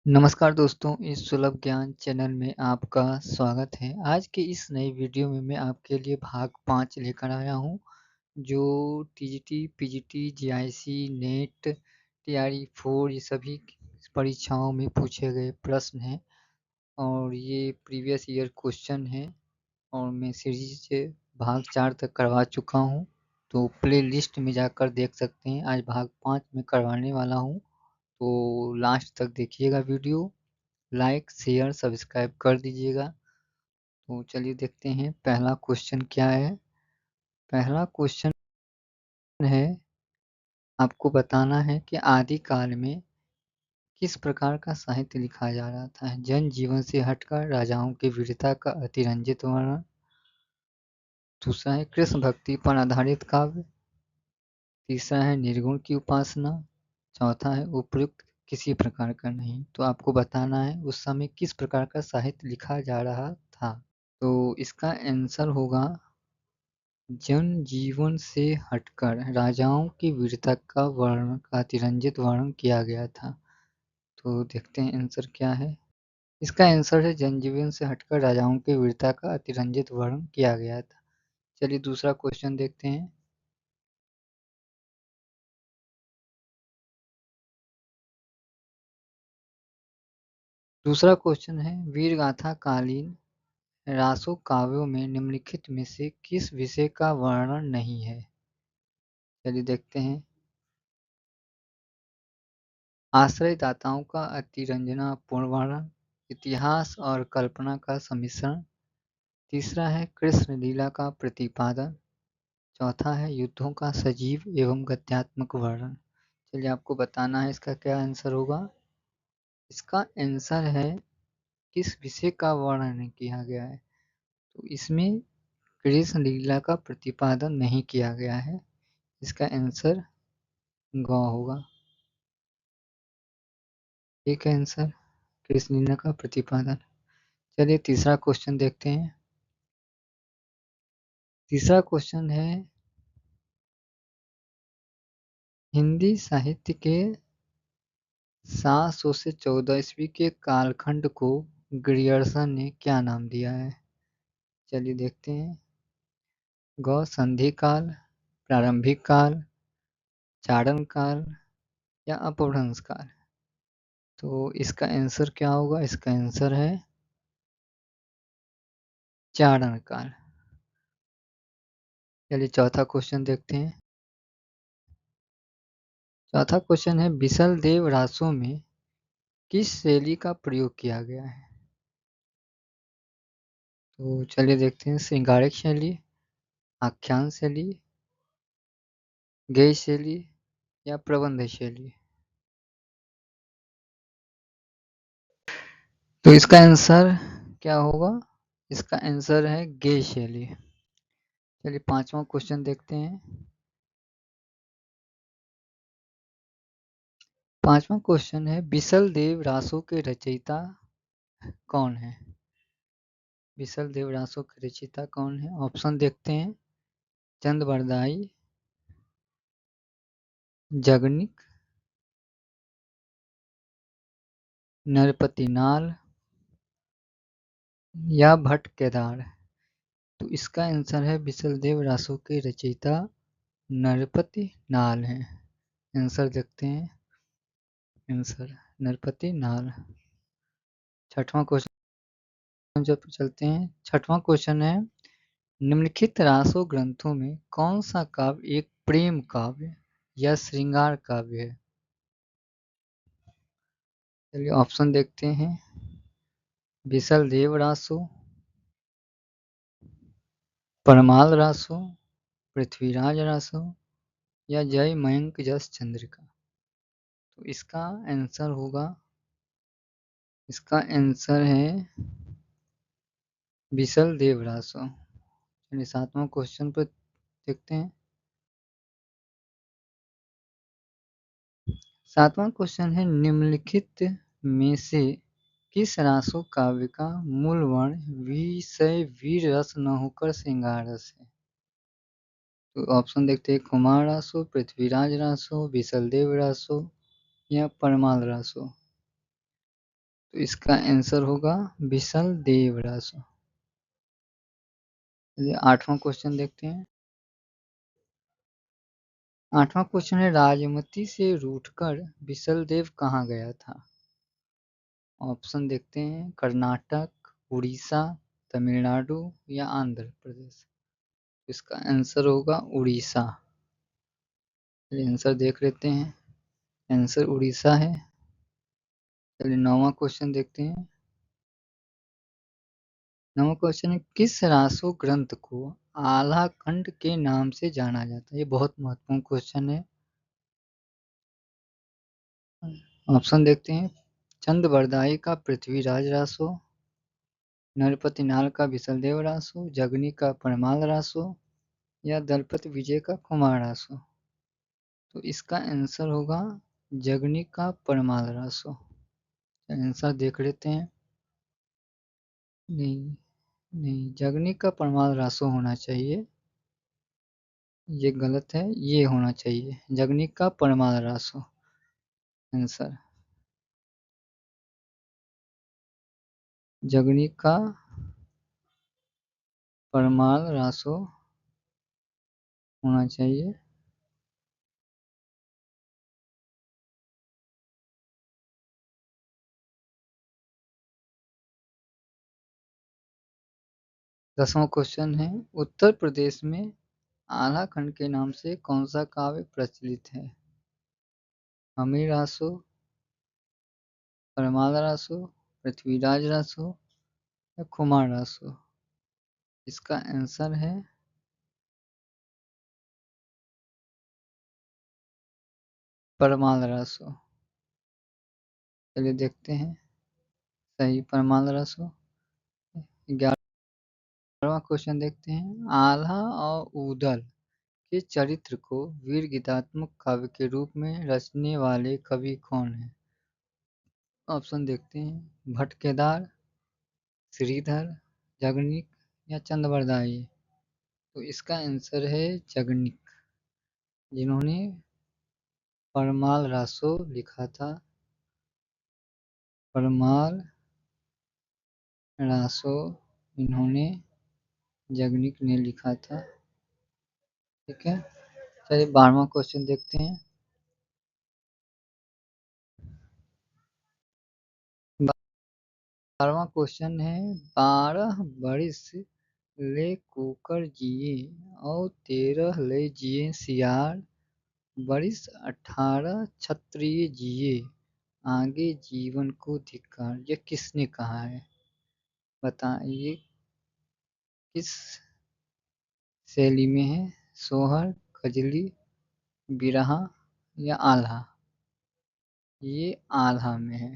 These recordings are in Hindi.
नमस्कार दोस्तों, इस सुलभ ज्ञान चैनल में आपका स्वागत है। आज की इस नई वीडियो में मैं आपके लिए भाग 5 लेकर आया हूँ, जो TGT, PGT, GIC, net, TRE 4 ये सभी परीक्षाओं में पूछे गए प्रश्न हैं और ये प्रीवियस ईयर क्वेश्चन हैं और मैं सीरीज़ से भाग 4 तक करवा चुका हूँ, तो प्लेलिस्ट में जाकर देख सकते हैं। आज भाग 5 में करवाने वाला हूँ, तो लास्ट तक देखिएगा वीडियो। लाइक, शेयर, सब्सक्राइब कर दीजिएगा। तो चलिए देखते हैं पहला क्वेश्चन क्या है। पहला क्वेश्चन है, आपको बताना है कि आदि काल में किस प्रकार का साहित्य लिखा जा रहा था। जन जीवन से हटकर राजाओं की वीरता का अतिरंजित वर्णन। दूसरा है कृष्ण भक्ति पर आधारित काव्य। तीसरा है निर्गुण की उपासना। चौथा है उपयुक्त किसी प्रकार का नहीं। तो आपको बताना है उस समय किस प्रकार का साहित्य लिखा जा रहा था। तो इसका आंसर होगा जनजीवन से हटकर राजाओं की वीरता का अतिरंजित वर्णन किया गया था। तो देखते हैं आंसर क्या है। इसका आंसर है जनजीवन से हटकर राजाओं की वीरता का अतिरंजित वर्णन किया गया था। चलिए दूसरा क्वेश्चन देखते हैं। दूसरा क्वेश्चन है, वीर गाथा कालीन रासो काव्यों में निम्नलिखित में से किस विषय का वर्णन नहीं है। चलिए देखते हैं। आश्रयदाताओं का अतिरंजनापूर्ण वर्णन, इतिहास और कल्पना का सम्मिश्रण। तीसरा है कृष्ण लीला का प्रतिपादन। चौथा है युद्धों का सजीव एवं गद्यात्मक वर्णन। चलिए आपको बताना है इसका क्या आंसर होगा। इसका आंसर है किस विषय का वर्णन किया गया है। तो इसमें कृष्ण लीला का प्रतिपादन नहीं किया गया है। इसका आंसर ग होगा। ठीक है आंसर, कृष्ण लीला का प्रतिपादन। चलिए तीसरा क्वेश्चन देखते हैं। तीसरा क्वेश्चन है, हिंदी साहित्य के 700 से 14 ईस्वी के कालखंड को ग्रियर्सन ने क्या नाम दिया है। चलिए देखते हैं। ग संधि काल, प्रारंभिक काल, चारण काल या अपभ्रंश काल। तो इसका आंसर क्या होगा। इसका आंसर है चारण काल। चलिए चौथा क्वेश्चन देखते हैं। चौथा क्वेश्चन है, बिसल देव रासों में किस शैली का प्रयोग किया गया है। तो चलिए देखते हैं। श्रृंगारिक शैली, आख्यान शैली, गेय शैली या प्रबंध शैली। तो इसका आंसर क्या होगा। इसका आंसर है गेय शैली। चलिए पांचवा क्वेश्चन देखते हैं। पांचवा क्वेश्चन है, बिसल देव रासो के रचयिता कौन है। बिसल देव रासो के रचयिता कौन है। ऑप्शन देखते हैं। चंद बरदाई, जगनिक, नरपति नाल या भट्ट केदार। तो इसका आंसर है बिसल देव रासो के रचयिता नरपति नाल है। आंसर देखते हैं। आंसर नरपति नाल। छठवां क्वेश्चन जब चलते हैं। छठवां क्वेश्चन है, निम्नलिखित रासो ग्रंथों में कौन सा काव्य एक प्रेम काव्य या श्रृंगार काव्य है। चलिए ऑप्शन देखते हैं। बिसल देव रासो, परमाल रासो, पृथ्वीराज रासो या जय मयंक जस चंद्रिका। तो इसका आंसर होगा। इसका आंसर है बिसल देव रासो। चलिए सातवां क्वेश्चन पर देखते हैं। सातवां क्वेश्चन है, निम्नलिखित में से किस रासो काव्य का मूल वर्ण विषय वीर रस न होकर श्रृंगार रस है। तो ऑप्शन देखते हैं। कुमार रासो, पृथ्वीराज रासो, बिसल देव रासो या परमाल रासो। तो इसका आंसर होगा विसल देव रासो। चलिए 8वां क्वेश्चन देखते हैं। 8वां क्वेश्चन है, राजमती से रूठकर विसल देव कहाँ गया था? ऑप्शन देखते हैं, कर्नाटक, उड़ीसा, तमिलनाडु या आंध्र प्रदेश। इसका आंसर होगा उड़ीसा। चलिए आंसर देख लेते हैं। आंसर उड़ीसा है। चलिए 9वां क्वेश्चन देखते हैं। 9वां क्वेश्चन है, किस रासो ग्रंथ को आल्हा खंड के नाम से जाना जाता है? ये बहुत महत्वपूर्ण क्वेश्चन है। ऑप्शन देखते हैं, चंद बरदाई का पृथ्वीराज रासो, नरपति नाल का विशलदेव रासो, जगनी का परमाल रासो या दलपति विजय का कुमार रासो। तो इसका आंसर होगा जगनी का परमाल रासो। आंसर देख लेते हैं। नहीं, नहीं, जगनी का परमाल रासो होना चाहिए। ये गलत है, ये होना चाहिए जगनी का परमाल रासो आंसर। जगनी का परमाल रासो होना चाहिए। दसवां क्वेश्चन है, उत्तर प्रदेश में आल्हा खंड के नाम से कौन सा काव्य प्रचलित है? हमीर रासो, परमाल रासो, पृथ्वीराज रासो या कुमार रासो। इसका आंसर है परमाल रासो। चलिए देखते हैं। सही, परमाल रासो। 11वां क्वेश्चन देखते हैं, आल्हा और उदल के चरित्र को वीर गीतात्मक काव्य के रूप में रचने वाले कवि कौन हैं? ऑप्शन देखते हैं, भट्ट केदार, श्रीधर, जगनिक या चंद्रबरदाई। तो इसका आंसर है जगनिक, जिन्होंने परमाल रासो लिखा था। परमाल रासो इन्होंने जगनिक ने लिखा था। ठीक है। चलिए 12वां क्वेश्चन देखते हैं। 12वां क्वेश्चन है, 12 बरिस ले कुकर जिए और 13 ले जिए सियार, बरिस 18 क्षत्रिय जिए आगे जीवन को धिक्कार। ये किसने कहा है? बताइए किस शैली में है? सोहर, खजली, बिरहा या आल्हा? ये आल्हा में है।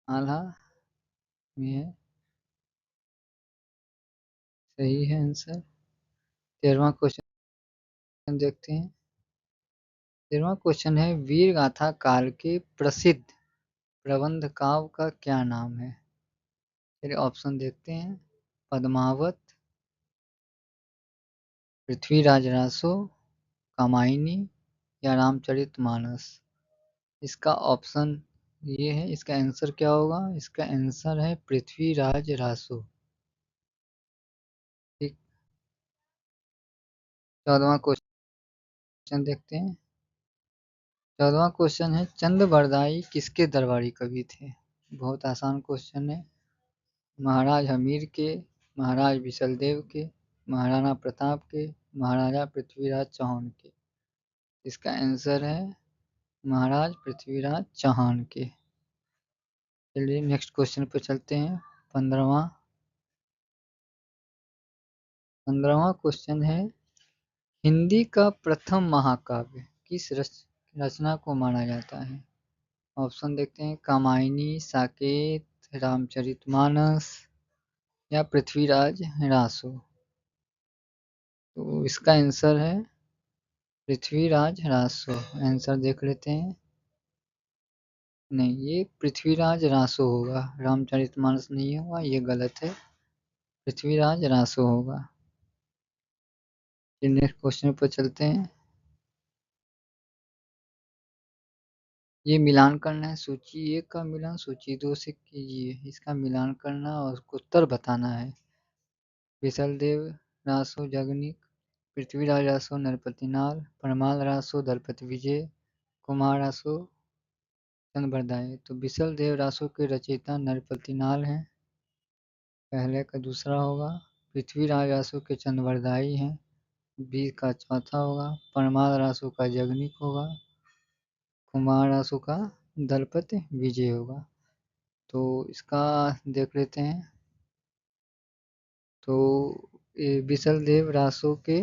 आल्हा में है। सही है आंसर। 13वां क्वेश्चन देखते हैं। 13वां क्वेश्चन है, वीर गाथा काल के प्रसिद्ध प्रबंध काव्य का क्या नाम है? चलिए ऑप्शन देखते हैं, पद्मावत, पृथ्वीराज रासो, कामायनी या रामचरितमानस। इसका ऑप्शन ये है, इसका आंसर क्या होगा? इसका आंसर है पृथ्वीराज रासो। ठीक। 14वां क्वेश्चन देखते हैं। 14वां क्वेश्चन है, चंद बरदाई किसके दरबारी कवि थे? बहुत आसान क्वेश्चन है। महाराज हमीर के, महाराज विशलदेव के, महाराणा प्रताप के, महाराजा पृथ्वीराज चौहान के। इसका आंसर है महाराज पृथ्वीराज चौहान के। चलिए नेक्स्ट क्वेश्चन पे चलते हैं। 15वां 15वां क्वेश्चन है, हिंदी का प्रथम महाकाव्य किस रचना को माना जाता है? ऑप्शन देखते हैं, कामायनी, साकेत, रामचरितमानस या पृथ्वीराज रासो। तो इसका आंसर है पृथ्वीराज रासो। आंसर देख लेते हैं। नहीं, ये पृथ्वीराज रासो होगा, रामचरितमानस नहीं होगा, ये गलत है। पृथ्वीराज रासो होगा। नेक्स्ट क्वेश्चन पर चलते हैं। ये मिलान करना है, सूची 1 का मिलान सूची 2 से कीजिए। इसका मिलान करना और उसको उत्तर बताना है। विशलदेव रासो जगनिक, पृथ्वीराज रासो नरपतिनाल, परमाल रासो दलपति विजय, कुमार रासो चंद्रबरदाई। तो विशलदेव रासो के रचयिता नरपतिनाल हैं, पहले का दूसरा होगा। पृथ्वीराज रासो के चंद्रबरदाई हैं, बी का चौथा होगा। परमाल रासो का जगनिक होगा। कुमार रासो का दलपति विजय होगा। तो इसका देख लेते हैं। तो विशलदेव रासो के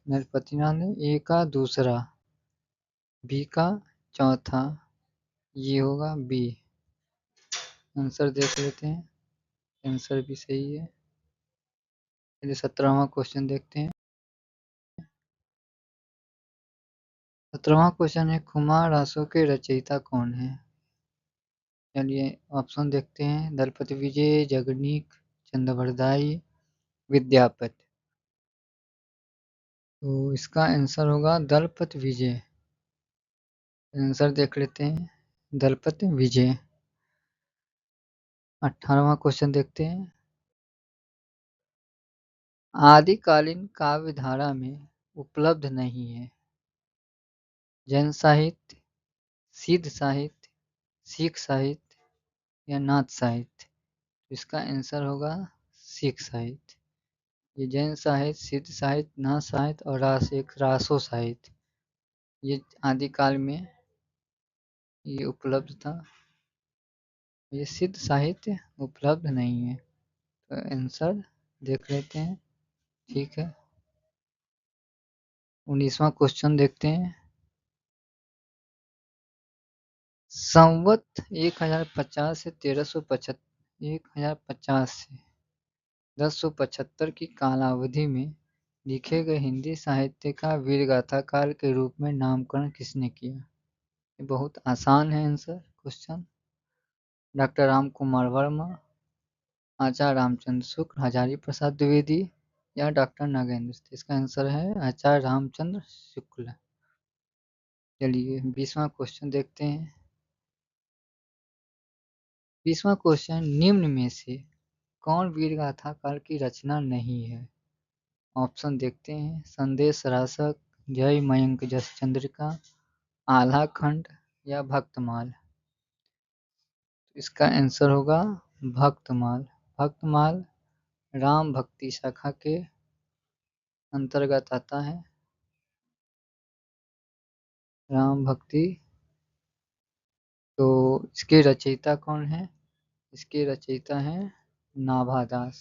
नरपतिनाल ने ए का दूसरा, बी का चौथा, ये होगा बी। आंसर देख लेते हैं। आंसर भी सही है। चलिए 17वां क्वेश्चन देखते हैं। 17वां क्वेश्चन है, कुमार रासो के रचयिता कौन है? चलिए ऑप्शन देखते हैं। दलपति विजय, जगनीक, चंद्रबरदाई, विद्यापति। तो इसका आंसर होगा दलपति विजय। आंसर देख लेते हैं। दलपति विजय। 18वां क्वेश्चन देखते हैं। आदिकालीन काव्य धारा में उपलब्ध नहीं है। जैन साहित्य, सिद्ध साहित्य, सिख साहित्य या नाथ साहित्य। इसका आंसर होगा सिख साहित्य। ये जैन साहित्य, सिद्ध साहित्य, नाथ साहित्य और रासो साहित्य, ये आदिकाल में ये उपलब्ध था। ये सिद्ध साहित्य उपलब्ध नहीं है। तो आंसर देख लेते हैं। ठीक है। 19वां क्वेश्चन देखते हैं। संवत 1050 से 1050 से 1075 की कालावधि में लिखे गए हिंदी साहित्य का वीरगाथा काल के रूप में नामकरण किसने किया? ये बहुत आसान है answer question. Doctor Ram Kumar Verma, Acharya Ramchandra Shukla, Hazari Prasad Dwivedi या डॉक्टर नागेंद्र। इसका आंसर है आचार्य रामचंद्र शुक्ल। चलिए 20वां क्वेश्चन देखते हैं। 20वां क्वेश्चन, निम्न में से कौन वीरगाथा काल की रचना नहीं है? ऑप्शन देखते हैं। संदेश रासक, जय मयंक जस चंद्रिका, आल्हा खंड या भक्तमाल। इसका आंसर होगा भक्तमाल। भक्तमाल राम भक्ति शाखा के अंतर्गत आता है। राम भक्ति। तो इसके रचयिता कौन है? इसके रचयिता हैं नाभादास।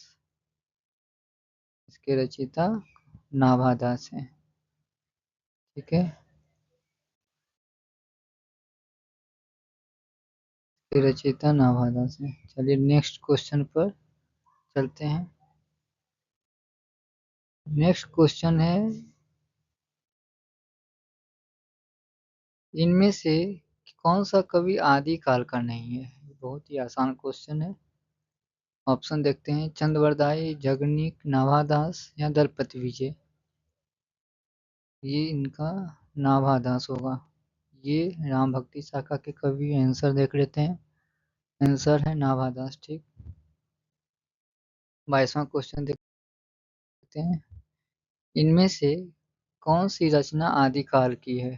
इसके रचयिता नाभादास हैं। ठीक है। इसके रचयिता नाभादास हैं। चलिए नेक्स्ट क्वेश्चन पर चलते हैं। नेक्स्ट क्वेश्चन है, इनमें से कौन सा कवि आदिकाल का नहीं है? बहुत ही आसान क्वेश्चन है। ऑप्शन देखते हैं। चंद्रबरदाई, जगनीक, नाभादास या दलपति विजय। ये इनका नाभादास होगा। ये राम भक्ति शाखा के कवि। आंसर देख लेते हैं। आंसर है नाभादास। ठीक। 22वां क्वेश्चन देखते हैं। इनमें से कौन सी रचना आदिकाल की है?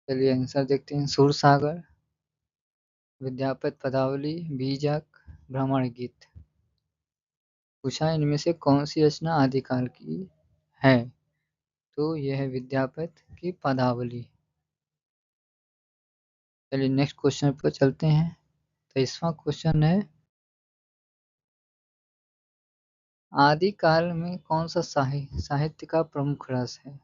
चलिए आंसर देखते हैं। सूरसागर, विद्यापति पदावली, बीजक, भ्रमर गीत। पूछा इनमें से कौन सी रचना आदिकाल की है? तो यह है विद्यापति की पदावली। चलिए नेक्स्ट क्वेश्चन पर चलते हैं। 23वां क्वेश्चन है, आदिकाल में कौन सा साहित्य का प्रमुख रस है?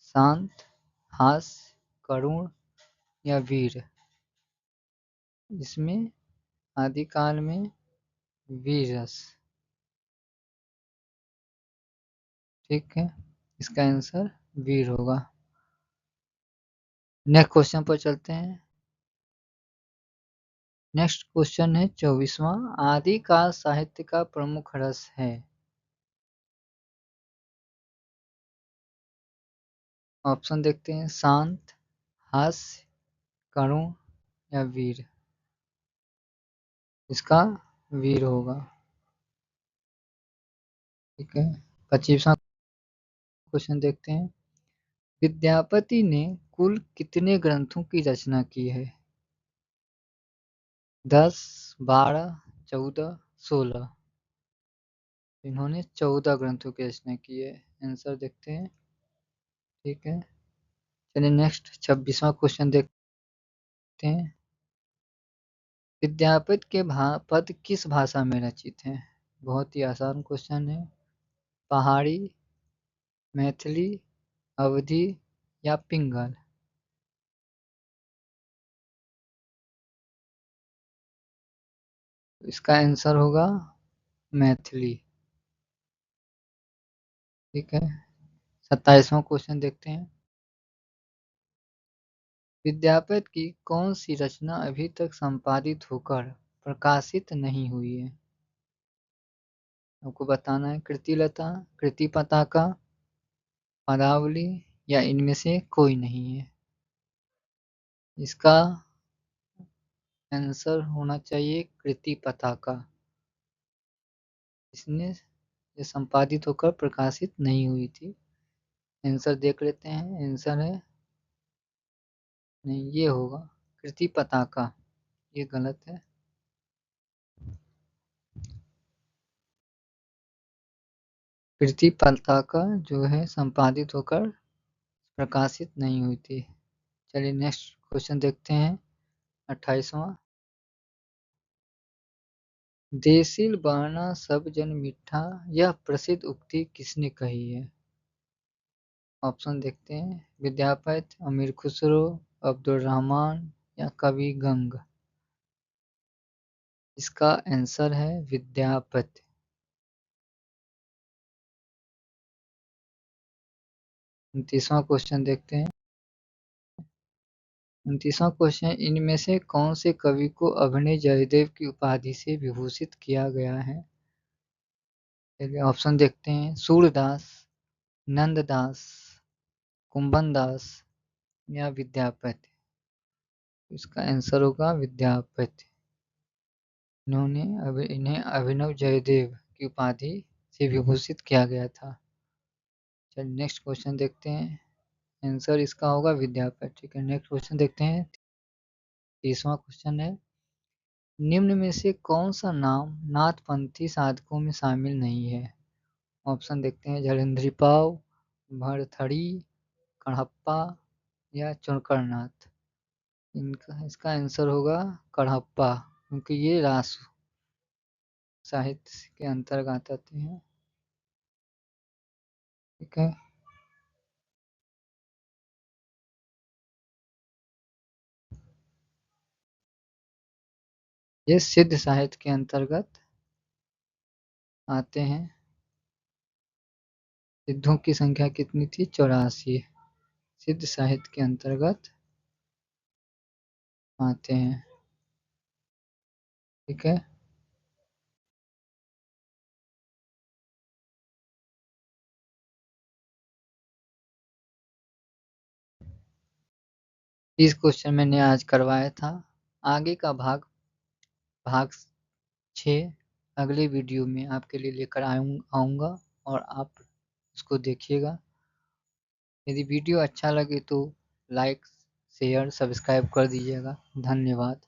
शांत, हास्य, करुण या वीर। इसमें आदिकाल में वीर रस। ठीक है। इसका आंसर वीर होगा। नेक्स्ट क्वेश्चन पर चलते हैं। नेक्स्ट क्वेश्चन है 24वां, आदिकाल साहित्य का प्रमुख रस है। ऑप्शन देखते हैं, शांत, हास्य, करुण या वीर। इसका वीर होगा। ठीक है, 25वां क्वेश्चन देखते हैं। विद्यापति ने कुल कितने ग्रंथों की रचना की है? 10, 12, 14, 16। इन्होंने 14 ग्रंथों की रचना की है। आंसर देखते हैं। ठीक है, चलिए नेक्स्ट 26वां क्वेश्चन देखते हैं। विद्यापति के पद किस भाषा में रचित हैं? बहुत ही आसान क्वेश्चन है। पहाड़ी, मैथिली, अवधी या पिंगल। इसका आंसर होगा मैथिली। ठीक है, 27वां क्वेश्चन देखते हैं। विद्यापति की कौन सी रचना अभी तक संपादित होकर प्रकाशित नहीं हुई है? आपको बताना है। कृतिलता, कृति पताका, पदावली या इनमें से कोई नहीं है। इसका आंसर होना चाहिए कृति पताका। इसने ये संपादित होकर प्रकाशित नहीं हुई थी। आंसर देख लेते हैं। आंसर है नहीं, ये होगा कृति पताका। ये गलत है। कृति पताका जो है संपादित होकर प्रकाशित नहीं हुई थी। चलिए नेक्स्ट क्वेश्चन देखते हैं, 28वां। देसिल बहना सब जन मिठा यह प्रसिद्ध उक्ति किसने कही है? ऑप्शन देखते हैं। विद्यापति, अमीर खुसरो, अब्दुल रहमान या कवि गंग। इसका आंसर है विद्यापति। 29वां क्वेश्चन देखते हैं। 29वां क्वेश्चन, इनमें से कौन से कवि को अभिनय जयदेव की उपाधि से विभूषित किया गया है? चलिए ऑप्शन देखते हैं। सूरदास, नंददास, कुंभनदास या विद्यापति। इसका आंसर होगा विद्यापति। इन्हें अभिनव जयदेव की उपाधि से विभूषित किया गया था। चलिए नेक्स्ट क्वेश्चन देखते हैं। आंसर इसका होगा विद्यापति। ठीक है, नेक्स्ट क्वेश्चन देखते हैं। 30वां क्वेश्चन है, निम्न में से कौन सा नाम नाथपंथी साधकों में शामिल नहीं है? ऑप्शन देखते हैं। जलेंद्री पाव, भरथरी, कढ़प्पा या चुनकरनाथ। इसका आंसर होगा कढ़प्पा, क्योंकि ये रास साहित्य के अंतर्गत आते हैं। ठीक है, ये सिद्ध साहित्य के अंतर्गत आते हैं। सिद्धों की संख्या कितनी थी? 84। सिद्ध साहित्य के अंतर्गत आते हैं। ठीक है, इस क्वेश्चन मैंने आज करवाया था। आगे का भाग 6 अगले वीडियो में आपके लिए लेकर आऊँगा और आप उसको देखिएगा। यदि वीडियो अच्छा लगे तो लाइक, शेयर, सब्सक्राइब कर दीजिएगा। धन्यवाद।